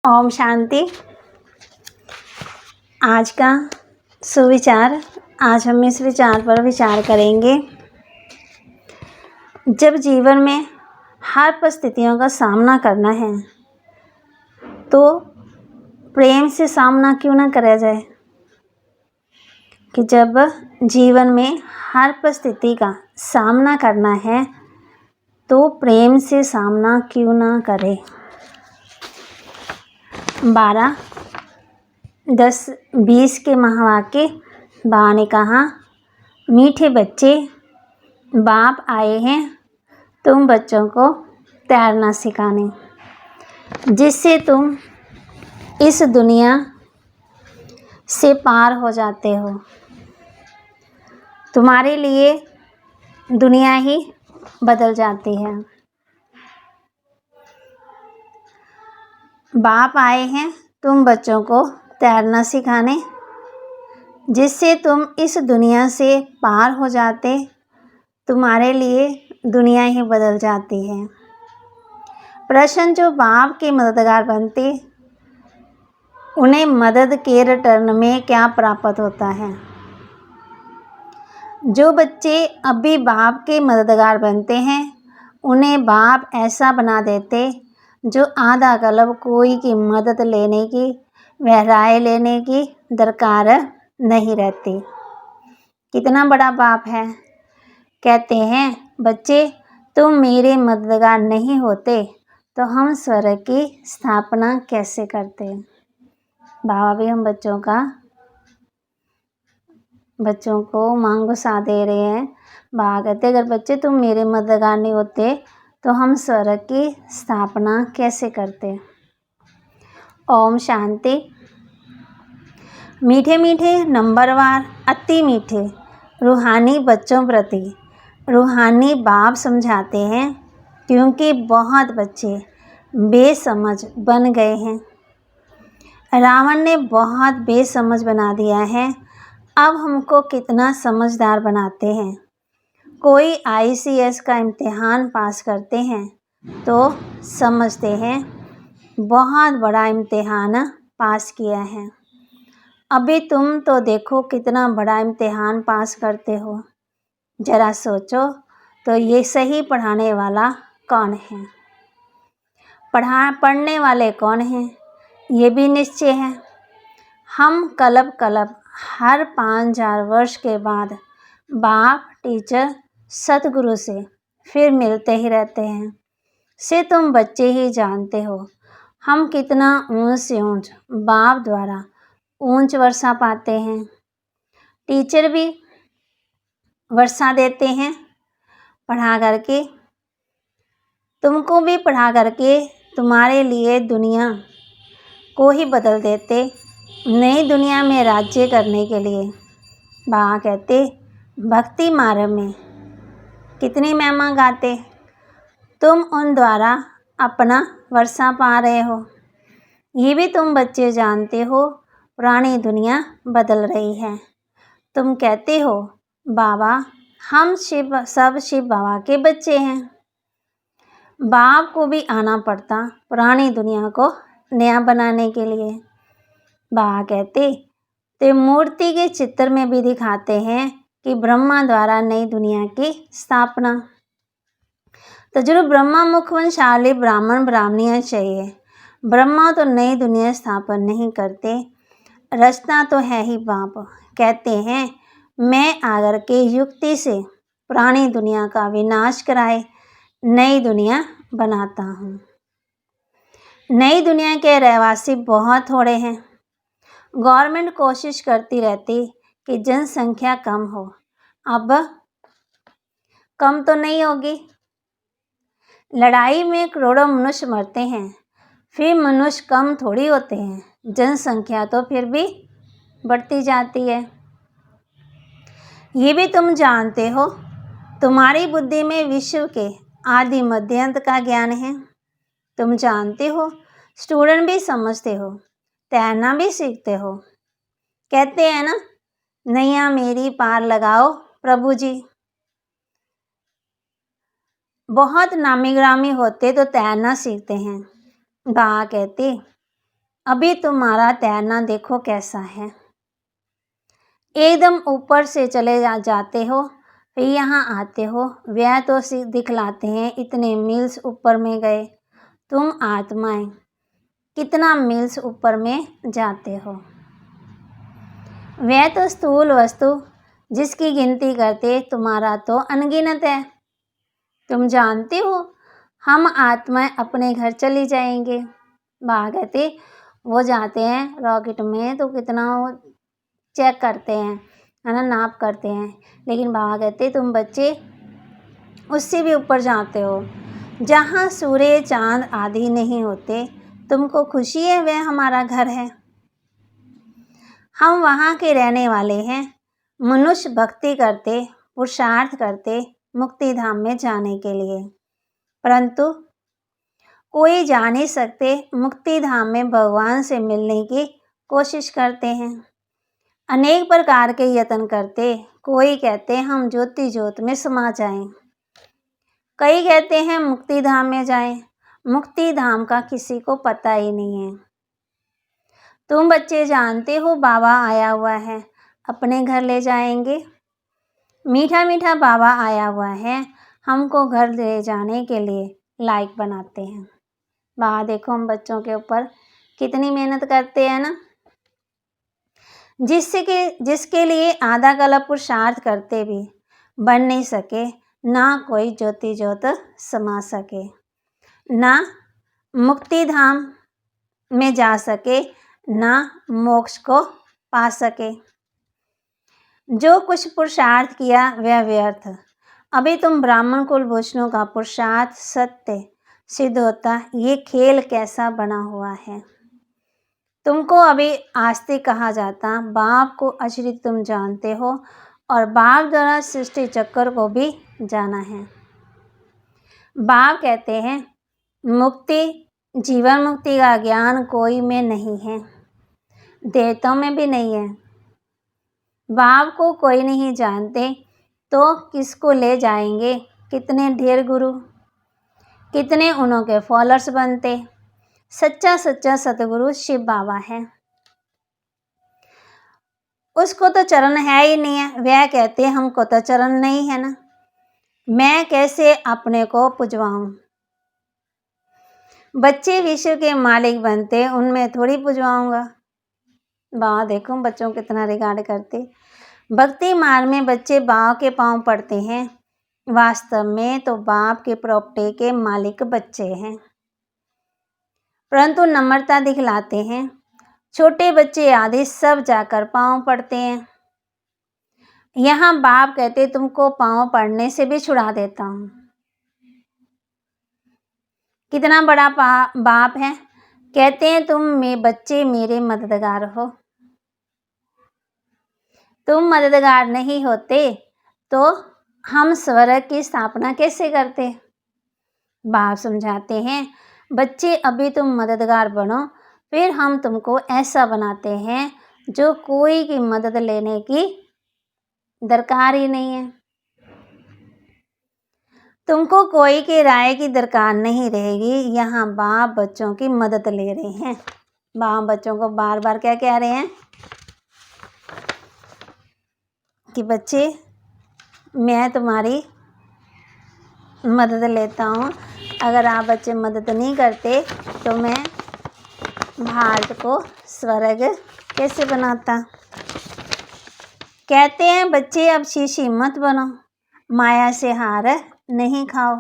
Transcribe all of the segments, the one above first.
ओम शांति। आज का सुविचार। आज हम इस विचार पर विचार करेंगे। जब जीवन में हर परिस्थितियों का सामना करना है तो प्रेम से सामना क्यों ना करा जाए। कि जब जीवन में हर परिस्थिति का सामना करना है तो प्रेम से सामना क्यों ना करें। 12-10-20 के महावाक्य। बा ने कहा, मीठे बच्चे, बाप आए हैं तुम बच्चों को तैरना सिखाने, जिससे तुम इस दुनिया से पार हो जाते हो। तुम्हारे लिए दुनिया ही बदल जाती है। बाप आए हैं तुम बच्चों को तैरना सिखाने, जिससे तुम इस दुनिया से पार हो जाते। तुम्हारे लिए दुनिया ही बदल जाती है। प्रश्न जो बाप के मददगार बनते, उन्हें मदद के रिटर्न में क्या प्राप्त होता है। जो बच्चे अभी बाप के मददगार बनते हैं, उन्हें बाप ऐसा बना देते जो आधा कल्प कोई की मदद लेने की व राय लेने की दरकार नहीं रहती। कितना बड़ा बाप है। कहते हैं, बच्चे तुम मेरे मददगार नहीं होते तो हम स्वर्ग की स्थापना कैसे करते। बाबा भी हम बच्चों को मांग गुस्सा दे रहे हैं। बाबा कहते, अगर बच्चे तुम मेरे मददगार नहीं होते तो हम स्वर्ग की स्थापना कैसे करते। ओम शांति। मीठे मीठे नंबरवार अति मीठे रूहानी बच्चों प्रति रूहानी बाप समझाते हैं, क्योंकि बहुत बच्चे बेसमझ बन गए हैं। रावण ने बहुत बेसमझ बना दिया है। अब हमको कितना समझदार बनाते हैं। कोई ICS का इम्तिहान पास करते हैं तो समझते हैं बहुत बड़ा इम्तिहान पास किया है। अभी तुम तो देखो कितना बड़ा इम्तिहान पास करते हो। जरा सोचो तो ये सही पढ़ाने वाला कौन है, पढ़ने वाले कौन हैं, ये भी निश्चय है। हम कल्प हर 5000 वर्ष के बाद बाप, टीचर, सतगुरु से फिर मिलते ही रहते हैं। से तुम बच्चे ही जानते हो हम कितना ऊंच से ऊंच बाप द्वारा ऊंच वर्षा पाते हैं। टीचर भी वर्षा देते हैं पढ़ा करके। तुमको भी पढ़ा करके तुम्हारे लिए दुनिया को ही बदल देते, नई दुनिया में राज्य करने के लिए। बाबा कहते, भक्ति मार्ग में कितनी महिमा गाते, तुम उन द्वारा अपना वर्षा पा रहे हो। ये भी तुम बच्चे जानते हो पुरानी दुनिया बदल रही है। तुम कहते हो, बाबा हम सब शिव बाबा के बच्चे हैं। बाप को भी आना पड़ता पुरानी दुनिया को नया बनाने के लिए। बाबा कहते, ते मूर्ति के चित्र में भी दिखाते हैं कि ब्रह्मा द्वारा नई दुनिया की स्थापना। तो जो ब्रह्मा मुखवंशाली ब्राह्मण ब्राह्मणियाँ चाहिए। ब्रह्मा तो नई दुनिया स्थापन नहीं करते, रचना तो है ही बाप। कहते हैं, मैं आकर के युक्ति से पुरानी दुनिया का विनाश कराए नई दुनिया बनाता हूँ। नई दुनिया के रहवासी बहुत थोड़े हैं। गवर्नमेंट कोशिश करती रहती कि जनसंख्या कम हो। अब कम तो नहीं होगी। लड़ाई में करोड़ों मनुष्य मरते हैं, फिर मनुष्य कम थोड़ी होते हैं। जनसंख्या तो फिर भी बढ़ती जाती है। ये भी तुम जानते हो। तुम्हारी बुद्धि में विश्व के आदि मध्य अंत का ज्ञान है। तुम जानते हो, स्टूडेंट भी समझते हो, तैरना भी सीखते हो। कहते हैं ना, नैया मेरी पार लगाओ प्रभु जी। बहुत नामी ग्रामी होते तो तैरना सीखते हैं। बाबा कहते, अभी तुम्हारा तैरना देखो कैसा है। एकदम ऊपर से चले जाते हो, फिर यहाँ आते हो। वह तो दिखलाते हैं इतने मील्स ऊपर में गए। तुम आत्माएं कितना मील्स ऊपर में जाते हो। वह तो स्थूल वस्तु जिसकी गिनती करते तुम्हारा तो अनगिनत है। तुम जानते हो हम आत्माएं अपने घर चली जाएंगे। बाबा कहते वो जाते हैं रॉकेट में तो कितना वो चेक करते हैं, है ना, नाप करते हैं। लेकिन बाबा कहते तुम बच्चे उससे भी ऊपर जाते हो, जहाँ सूर्य चांद आदि नहीं होते। तुमको खुशी है वह हमारा घर है। हम वहाँ के रहने वाले हैं। मनुष्य भक्ति करते, पुरुषार्थ करते मुक्ति धाम में जाने के लिए, परंतु कोई जा नहीं सकते। मुक्ति धाम में भगवान से मिलने की कोशिश करते हैं, अनेक प्रकार के यत्न करते। कोई कहते हम ज्योति ज्योत में समा जाएं, कई कहते हैं मुक्ति धाम में जाएं। मुक्ति धाम का किसी को पता ही नहीं है। तुम बच्चे जानते हो बाबा आया हुआ है, अपने घर ले जाएंगे। मीठा मीठा बाबा आया हुआ है, हमको घर ले जाने के लिए लायक बनाते हैं। बाबा देखो हम बच्चों के ऊपर कितनी मेहनत करते हैं ना। जिसके लिए आधा कल्प पुरुषार्थ करते भी बन नहीं सके, ना कोई ज्योति ज्योत समा सके, ना मुक्ति धाम में जा सके, ना मोक्ष को पा सके। जो कुछ पुरुषार्थ किया वह व्यर्थ। अभी तुम ब्राह्मण कुलभूषणों का पुरुषार्थ सत्य सिद्ध होता। ये खेल कैसा बना हुआ है। तुमको अभी आस्तिक कहा जाता। बाप को अचिरित तुम जानते हो और बाप द्वारा सृष्टि चक्कर को भी जाना है। बाप कहते हैं मुक्ति, जीवन मुक्ति का ज्ञान कोई में नहीं है, देवताओं में भी नहीं है। बाप को कोई नहीं जानते तो किसको ले जाएंगे। कितने ढेर गुरु, कितने उनके फॉलोअर्स बनते। सच्चा सच्चा सतगुरु शिव बाबा है, उसको तो चरण है ही नहीं है। वह कहते हमको तो चरण नहीं है ना, मैं कैसे अपने को पुजवाऊं। बच्चे विश्व के मालिक बनते, उनमें थोड़ी पुजवाऊंगा। बाबा देखो बच्चों को कितना रिगार्ड करते। भक्ति मार्ग में बच्चे बाप के पांव पड़ते हैं, वास्तव में तो बाप के प्रॉपर्टी के मालिक बच्चे हैं, परंतु नम्रता दिखलाते हैं। छोटे बच्चे आदि सब जाकर पांव पड़ते हैं। यहाँ बाप कहते तुमको पांव पड़ने से भी छुड़ा देता हूँ। कितना बड़ा बाप है। कहते हैं तुम बच्चे मेरे मददगार हो। तुम मददगार नहीं होते तो हम स्वर्ग की स्थापना कैसे करते। बाप समझाते हैं बच्चे अभी तुम मददगार बनो, फिर हम तुमको ऐसा बनाते हैं जो कोई की मदद लेने की दरकार ही नहीं है। तुमको कोई की राय की दरकार नहीं रहेगी। यहाँ बाप बच्चों की मदद ले रहे हैं। बाप बच्चों को बार बार क्या कह रहे हैं कि बच्चे मैं तुम्हारी मदद लेता हूँ। अगर आप बच्चे मदद नहीं करते तो मैं भारत को स्वर्ग कैसे बनाता। कहते हैं बच्चे अब शीशी मत बनो, माया से हार नहीं खाओ,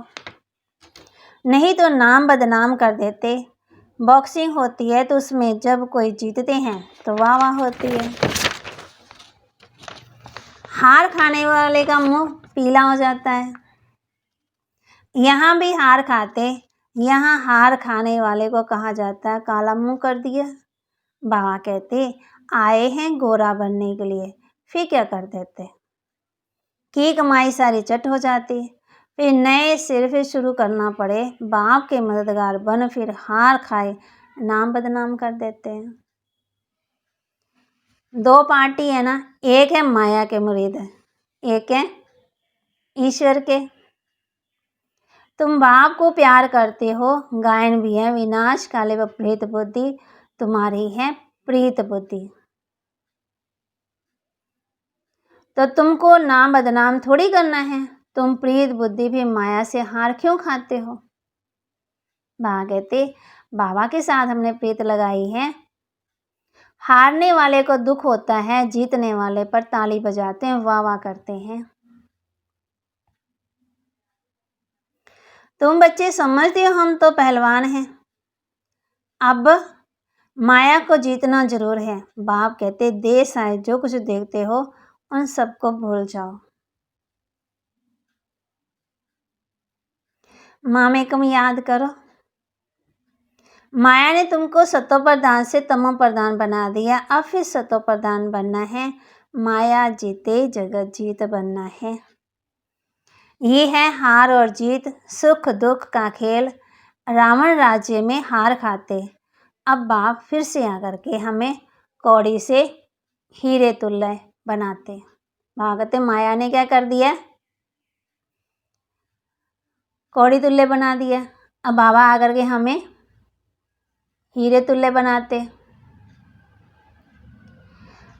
नहीं तो नाम बदनाम कर देते। बॉक्सिंग होती है तो उसमें जब कोई जीतते हैं तो वाह वाह होती है। हार खाने वाले का मुंह पीला हो जाता है। यहाँ भी हार खाते, यहाँ हार खाने वाले को कहा जाता है काला मुंह कर दिया। बाबा कहते आए हैं गोरा बनने के लिए, फिर क्या कर देते की कमाई सारी चट हो जाती, फिर नए सिर से शुरू करना पड़े। बाप के मददगार बन फिर हार खाए, नाम बदनाम कर देते हैं। दो पार्टी है ना, एक है माया के मुरीद, एक है ईश्वर के। तुम बाप को प्यार करते हो, गायन भी है विनाश काले विपरीत बुद्धि। तुम्हारी है प्रीत बुद्धि। तो तुमको नाम बदनाम थोड़ी करना है, तुम प्रीत बुद्धि भी माया से हार क्यों खाते हो? बाबा कहते, बाबा के साथ हमने प्रीत लगाई है। हारने वाले को दुख होता है, जीतने वाले पर ताली बजाते हैं, वाह वाह करते हैं। तुम बच्चे समझते हो हम तो पहलवान हैं, अब माया को जीतना जरूर है। बाप कहते, देश आए जो कुछ देखते हो उन सबको भूल जाओ। मामेकम याद करो। माया ने तुमको सतो प्रधान से तमो प्रधान बना दिया, अब फिर सतो प्रधान बनना है। माया जीते जगत जीत बनना है। ये है हार और जीत, सुख दुख का खेल। रावण राज्य में हार खाते, अब बाप फिर से आकर के हमें कौड़ी से हीरे तुल्य बनाते। भागते माया ने क्या कर दिया? कौड़ी तुल्य बना दिया। अब बाबा आकर के हमें हीरे तुल्य बनाते।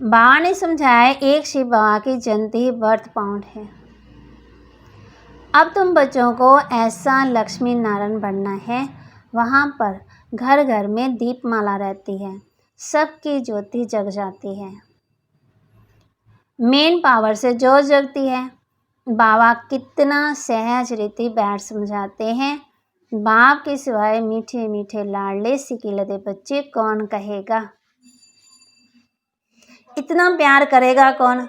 बाबा ने समझाया, एक शिव बाबा की जयंती बर्थ पाउंड है। अब तुम बच्चों को ऐसा लक्ष्मी नारायण बनना है, वहाँ पर घर घर में दीपमाला रहती है, सबकी ज्योति जग जाती है। मेन पावर से ज्योत जगती है। बाबा कितना सहज रीति बैठ समझाते हैं। बाप के सिवाय मीठे मीठे लाडले सिकिलते बच्चे कौन कहेगा? इतना प्यार करेगा कौन?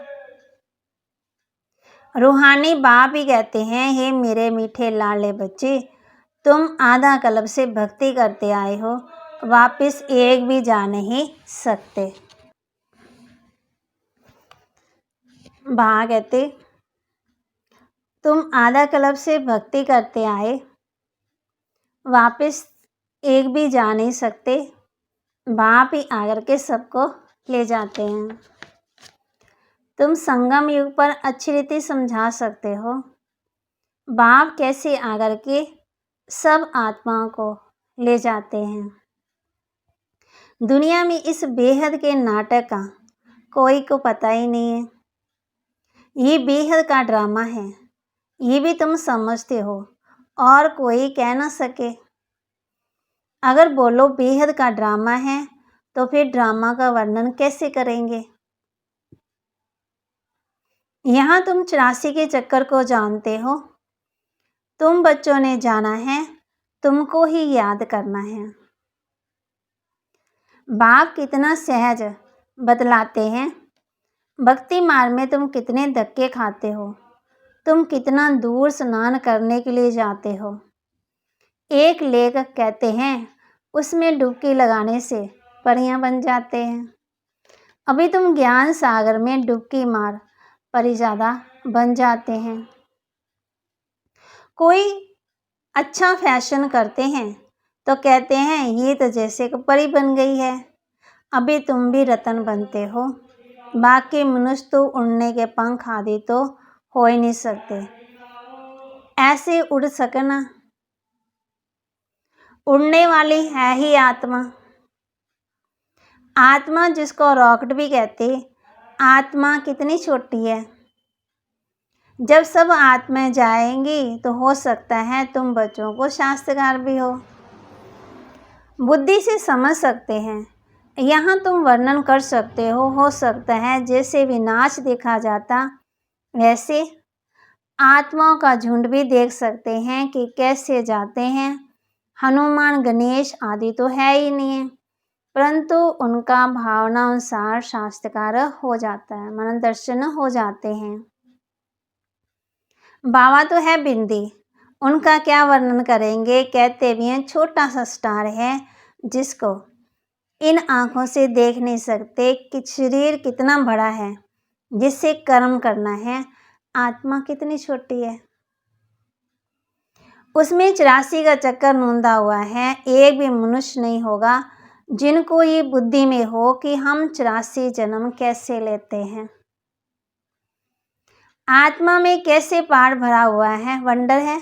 रूहानी बाप ही कहते हैं, हे मेरे मीठे लाडले बच्चे, तुम आधा कल्प से भक्ति करते आए हो, वापस एक भी जा नहीं सकते। बाबा कहते, तुम आधा कल्प से भक्ति करते आए, वापस एक भी जा नहीं सकते। बाप ही आकर के सबको ले जाते हैं। तुम संगम युग पर अच्छी रीति समझा सकते हो, बाप कैसे आकर के सब आत्माओं को ले जाते हैं। दुनिया में इस बेहद के नाटक का कोई को पता ही नहीं है। ये बेहद का ड्रामा है, ये भी तुम समझते हो और कोई कह ना सके। अगर बोलो बेहद का ड्रामा है तो फिर ड्रामा का वर्णन कैसे करेंगे? यहाँ तुम 84 के चक्कर को जानते हो, तुम बच्चों ने जाना है, तुमको ही याद करना है। बाप कितना सहज बतलाते हैं। भक्ति मार्ग में तुम कितने धक्के खाते हो, तुम कितना दूर स्नान करने के लिए जाते हो। एक लेखक कहते हैं, उसमें डुबकी लगाने से परियां बन जाते हैं। अभी तुम ज्ञान सागर में डुबकी मार परिज़्यादा बन जाते हैं। कोई अच्छा फैशन करते हैं तो कहते हैं, ये तो जैसे कि परी बन गई है। अभी तुम भी रतन बनते हो, बाकी मनुष्य तो उड़ने के पंख आदि तो हो ही नहीं सकते। ऐसे उड़ सकना, उड़ने वाली है ही आत्मा। आत्मा जिसको रॉकेट भी कहते, आत्मा कितनी छोटी है। जब सब आत्माएं जाएंगी तो हो सकता है तुम बच्चों को शास्त्रकार भी बुद्धि से समझ सकते हैं। यहाँ तुम वर्णन कर सकते हो सकता है जैसे विनाश देखा जाता, वैसे आत्माओं का झुंड भी देख सकते हैं कि कैसे जाते हैं। हनुमान गणेश आदि तो है ही नहीं है, परंतु उनका भावना अनुसार शास्त्रकार हो जाता है, मन दर्शन हो जाते हैं। बाबा तो है बिंदी, उनका क्या वर्णन करेंगे। कहते भी हैं, छोटा सा स्टार है जिसको इन आँखों से देख नहीं सकते कि शरीर कितना बड़ा है, जिससे कर्म करना है। आत्मा कितनी छोटी है, उसमें 84 का चक्कर नूंदा हुआ है। एक भी मनुष्य नहीं होगा जिनको ये बुद्धि में हो कि हम 84 जन्म कैसे लेते हैं। आत्मा में कैसे पाठ भरा हुआ है, वंडर है।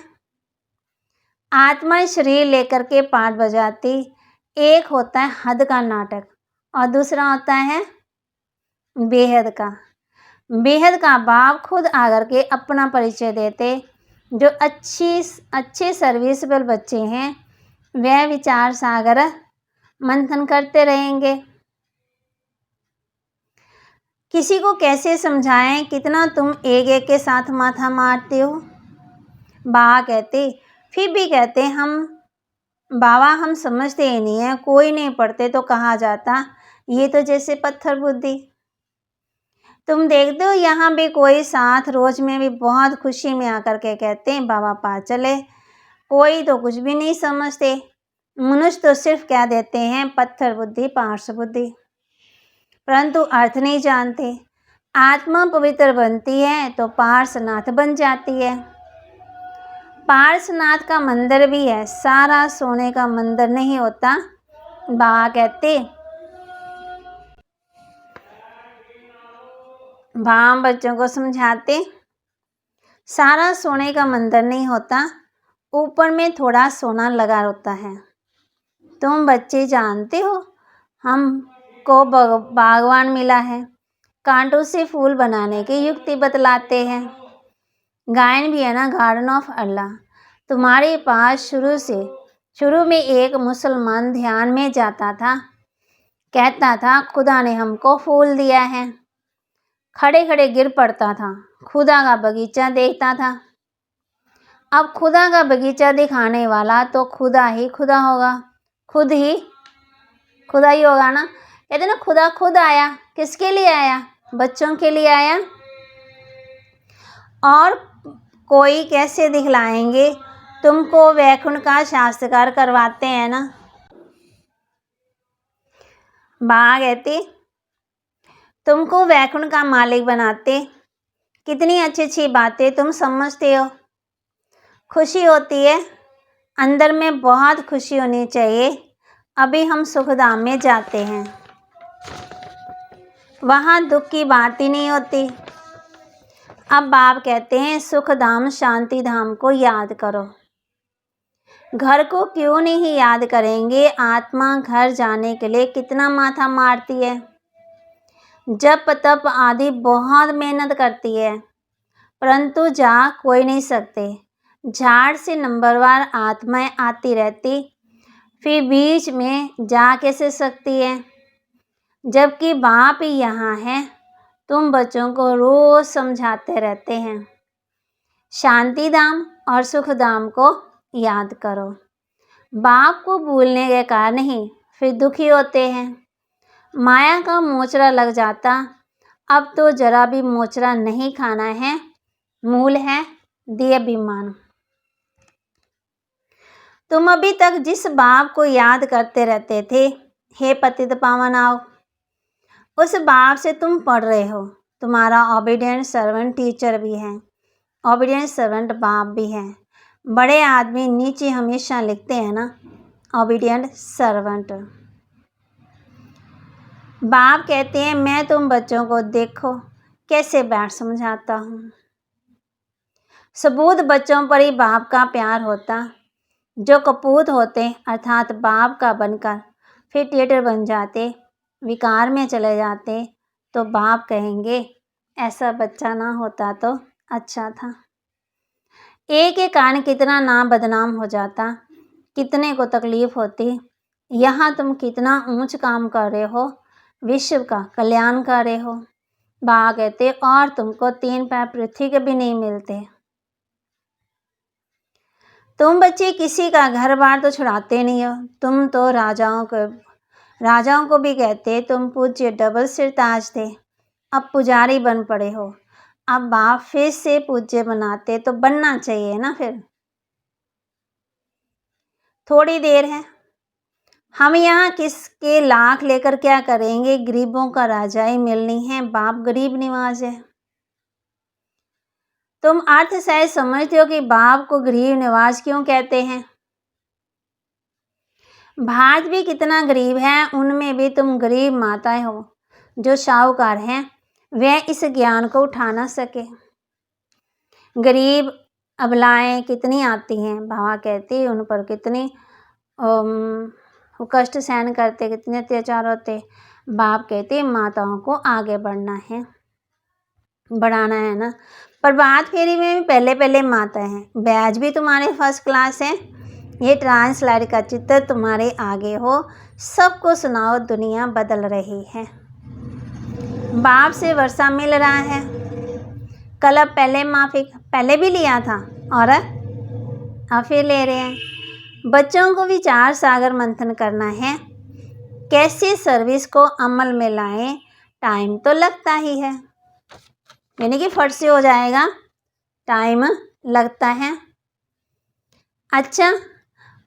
आत्मा शरीर लेकर के पाठ बजाती, एक होता है हद का नाटक और दूसरा होता है बेहद का। बेहद का बाप खुद आकर के अपना परिचय देते। जो अच्छे सर्विसेबल बच्चे हैं वह विचार सागर मंथन करते रहेंगे। किसी को कैसे समझाएं कितना तुम एक एक के साथ माथा मारते हो। बाबा कहते, फिर भी कहते बाबा हम समझते ही नहीं है, कोई नहीं पढ़ते तो कहा जाता ये तो जैसे पत्थर बुद्धि। तुम देखते हो यहाँ भी कोई साथ रोज में भी बहुत खुशी में आकर के कहते हैं बाबा पा चले, कोई तो कुछ भी नहीं समझते। मनुष्य तो सिर्फ क्या देते हैं, पत्थर बुद्धि पार्श बुद्धि, परंतु अर्थ नहीं जानते। आत्मा पवित्र बनती है तो पार्श्वनाथ बन जाती है। पार्श्वनाथ का मंदिर भी है, सारा सोने का मंदिर नहीं होता। बाबा कहते बाबा बच्चों को समझाते सारा सोने का मंदिर नहीं होता, ऊपर में थोड़ा सोना लगा होता है। तुम बच्चे जानते हो हमको बागवान मिला है, कांटों से फूल बनाने की युक्ति बतलाते हैं। गायन भी है ना, गार्डन ऑफ अल्लाह। तुम्हारे पास शुरू में एक मुसलमान ध्यान में जाता था, कहता था खुदा ने हमको फूल दिया है, खड़े खड़े गिर पड़ता था, खुदा का बगीचा देखता था। अब खुदा का बगीचा दिखाने वाला तो खुदा ही होगा, खुदा ही होगा ना। कहते ना खुदा खुद आया, किसके लिए आया, बच्चों के लिए आया। और कोई कैसे दिखलाएंगे, तुमको वैकुंठ का साक्षात्कार करवाते हैं ना। बाबा कहते तुमको वैकुंठ का मालिक बनाते, कितनी अच्छी अच्छी बातें तुम समझते हो। खुशी होती है, अंदर में बहुत खुशी होनी चाहिए। अभी हम सुखधाम में जाते हैं, वहाँ दुख की बात ही नहीं होती। अब बाप कहते हैं सुखधाम शांति धाम को याद करो। घर को क्यों नहीं याद करेंगे, आत्मा घर जाने के लिए कितना माथा मारती है, जप तप आदि बहुत मेहनत करती है, परंतु जा कोई नहीं सकते। झाड़ से नंबरवार आत्माएं आती रहती, फिर बीच में जा कैसे सकती है, जबकि बाप ही यहाँ है। तुम बच्चों को रोज समझाते रहते हैं शांति धाम और सुख धाम को याद करो। बाप को भूलने के कारण ही फिर दुखी होते हैं। माया का मोचरा लग जाता, अब तो जरा भी मोचरा नहीं खाना है, मूल है देहाभिमान। तुम अभी तक जिस बाप को याद करते रहते थे, हे पतित पावन आओ, उस बाप से तुम पढ़ रहे हो। तुम्हारा ओबीडियंट सर्वेंट टीचर भी है, ओबीडियंट सर्वेंट बाप भी है। बड़े आदमी नीचे हमेशा लिखते हैं ना, ओबीडियंट सर्वेंट। बाप कहते हैं मैं तुम बच्चों को देखो कैसे बैठ समझाता हूँ। सबूत बच्चों पर ही बाप का प्यार होता। जो कपूत होते अर्थात बाप का बनकर फिर थिएटर बन जाते, विकार में चले जाते, तो बाप कहेंगे ऐसा बच्चा ना होता तो अच्छा था। एक के कारण कितना नाम बदनाम हो जाता, कितने को तकलीफ होती। यहाँ तुम कितना ऊंच काम कर रहे हो, विश्व का कल्याण कर रहे हो। बाबा कहते और तुमको 3 पैर पृथ्वी के भी नहीं मिलते। तुम बच्चे किसी का घर बार तो छुड़ाते नहीं हो, तुम तो राजाओं को भी कहते तुम पूज्य डबल सिर ताज थे, अब पुजारी बन पड़े हो। अब बाप फिर से पूज्य बनाते तो बनना चाहिए ना। फिर थोड़ी देर है, हम यहाँ किसके लाख लेकर क्या करेंगे, गरीबों का राजा ही मिलनी है। बाप गरीब निवाज है। तुम अर्थ शायद समझते हो कि बाप को गरीब निवाज क्यों कहते हैं। भारत भी कितना गरीब है, उनमें भी तुम गरीब माताएं हो। जो साहूकार हैं वह इस ज्ञान को उठा ना सके। गरीब अबलाएं कितनी आती हैं, बाबा कहती है उन पर कितनी वो कष्ट सहन करते, कितने अत्याचार होते। बाप कहते माताओं को आगे बढ़ना है, बढ़ाना है ना। प्रभात फेरी में भी पहले पहले माता है, बैच भी तुम्हारे फर्स्ट क्लास है। ये ट्रांसलाइट का चित्र तुम्हारे आगे हो, सबको सुनाओ दुनिया बदल रही है। बाप से वर्षा मिल रहा है। कल पहले माफी पहले भी लिया था और अब फिर ले रहे हैं। बच्चों को विचार सागर मंथन करना है, कैसे सर्विस को अमल में लाएं। टाइम तो लगता ही है, यानी कि फट से हो जाएगा, टाइम लगता है। अच्छा,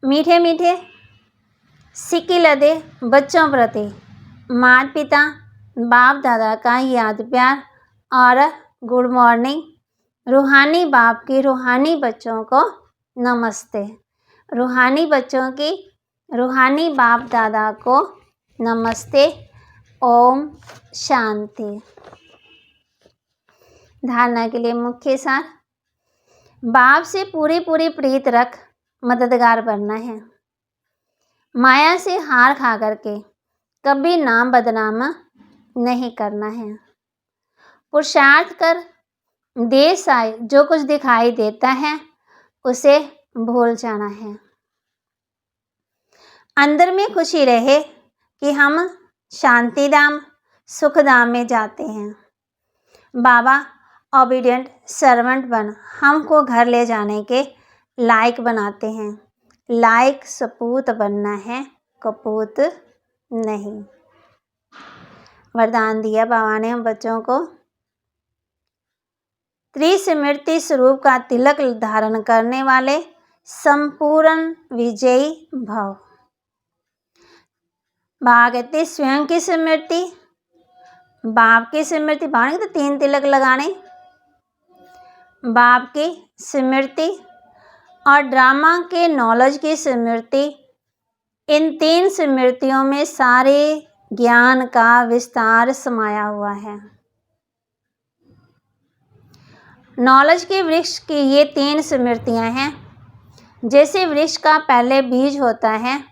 मीठे मीठे सिक्के लदे बच्चों प्रति माता पिता बाप दादा का याद प्यार और गुड मॉर्निंग। रूहानी बाप की रूहानी बच्चों को नमस्ते। रूहानी बच्चों की रूहानी बाप दादा को नमस्ते। ओम शांति। धारणा के लिए मुख्य सार, बाप से पूरी पूरी प्रीत रख मददगार बनना है। माया से हार खा करके कभी नाम बदनाम नहीं करना है। पुरुषार्थ कर देश आए, जो कुछ दिखाई देता है उसे भूल जाना है। अंदर में खुशी रहे कि हम शांति धाम सुख धाम में जाते हैं। बाबा ओबीडियंट सर्वेंट बन हमको घर ले जाने के लायक बनाते हैं। लायक सपूत बनना है, कपूत नहीं। वरदान दिया बाबा ने हम बच्चों को, त्रिस्मृति स्वरूप का तिलक धारण करने वाले संपूर्ण विजयी भव। बाबा कहते स्वयं की स्मृति, बाप की स्मृति, बाबा तो 3 तिलक लगाने, बाप की स्मृति और ड्रामा के नॉलेज की स्मृति। इन 3 स्मृतियों में सारे ज्ञान का विस्तार समाया हुआ है। नॉलेज के वृक्ष की ये 3 स्मृतियां हैं। जैसे वृक्ष का पहले बीज होता है,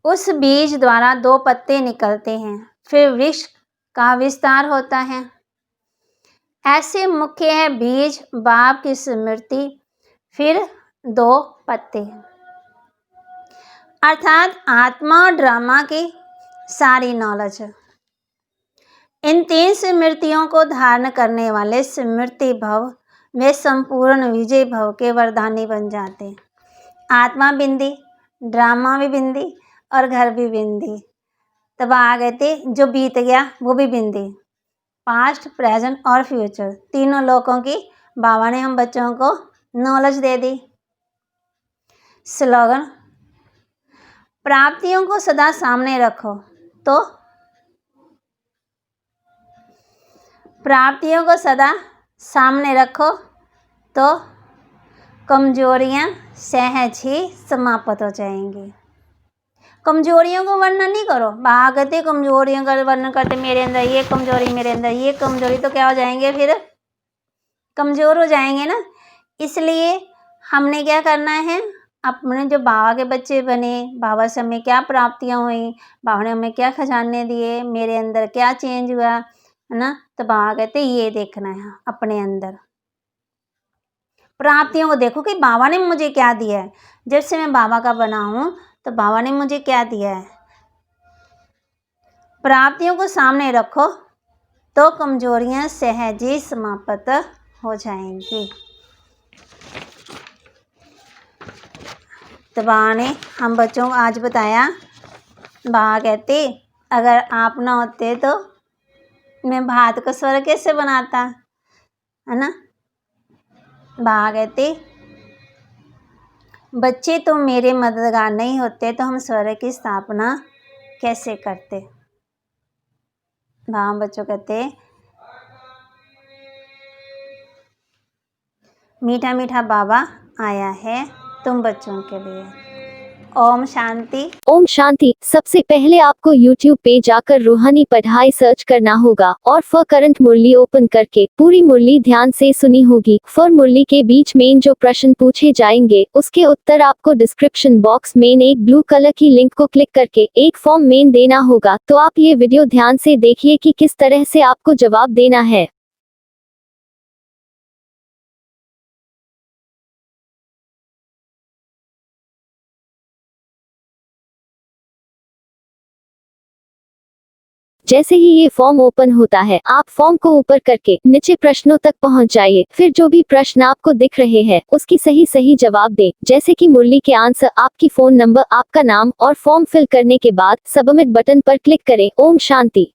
उस बीज द्वारा 2 पत्ते निकलते हैं, फिर वृक्ष का विस्तार होता है। ऐसे मुख्य है बीज बाप की स्मृति, फिर 2 पत्ते, अर्थात आत्मा और ड्रामा की सारी नॉलेज। इन 3 स्मृतियों को धारण करने वाले स्मृति भव वे संपूर्ण विजय भव के वरदानी बन जाते। आत्मा बिंदी, ड्रामा भी बिंदी और घर भी बिंदी। तब आ गए थे जो बीत गया वो भी बिंदी। पास्ट, प्रेजेंट और फ्यूचर तीनों लोगों की बाबा ने हम बच्चों को नॉलेज दे दी। स्लोगन, प्राप्तियों को सदा सामने रखो तो प्राप्तियों को सदा सामने रखो तो कमजोरियां सहज ही समाप्त हो जाएंगी। कमजोरियों को वर्णन नहीं करो। भागते कमजोरियों का वर्णन करते, मेरे अंदर ये कमजोरी, मेरे अंदर ये कमजोरी, तो क्या हो जाएंगे, फिर कमजोर हो जाएंगे ना। इसलिए हमने क्या करना है, अपने जो बाबा के बच्चे बने, बाबा से हमें क्या प्राप्तियां हुई, बाबा ने हमें क्या खजाने दिए, मेरे अंदर क्या चेंज हुआ, है ना। तो बाबा कहते ये देखना है अपने अंदर प्राप्तियों को देखो कि बाबा ने मुझे क्या दिया है। जब से मैं बाबा का बना हूं तो बाबा ने मुझे क्या दिया है। प्राप्तियों को सामने रखो तो कमजोरियां सहज ही समाप्त हो जाएंगी। तो बाबा ने हम बच्चों को आज बताया, बाबा कहते अगर आप ना होते तो मैं भात को स्वर्ग कैसे बनाता, है ना। बाबा कहते बच्चे तो मेरे मददगार नहीं होते तो हम स्वर्ग की स्थापना कैसे करते। बाबा बच्चों कहते मीठा मीठा बाबा आया है तुम बच्चों के लिए। ओम शांति। ओम शांति। सबसे पहले आपको YouTube पे जाकर रूहानी पढ़ाई सर्च करना होगा और फॉर करंट मुरली ओपन करके पूरी मुरली ध्यान से सुनी होगी। फॉर मुरली के बीच में जो प्रश्न पूछे जाएंगे उसके उत्तर आपको डिस्क्रिप्शन बॉक्स में एक ब्लू कलर की लिंक को क्लिक करके एक फॉर्म में देना होगा। तो आप ये वीडियो ध्यान से देखिए कि किस तरह से आपको जवाब देना है। जैसे ही ये फॉर्म ओपन होता है आप फॉर्म को ऊपर करके नीचे प्रश्नों तक पहुंच जाइए। फिर जो भी प्रश्न आपको दिख रहे हैं उसकी सही जवाब दें, जैसे कि मुरली के आंसर, आपकी फोन नंबर, आपका नाम और फॉर्म फिल करने के बाद सबमिट बटन पर क्लिक करें। ओम शांति।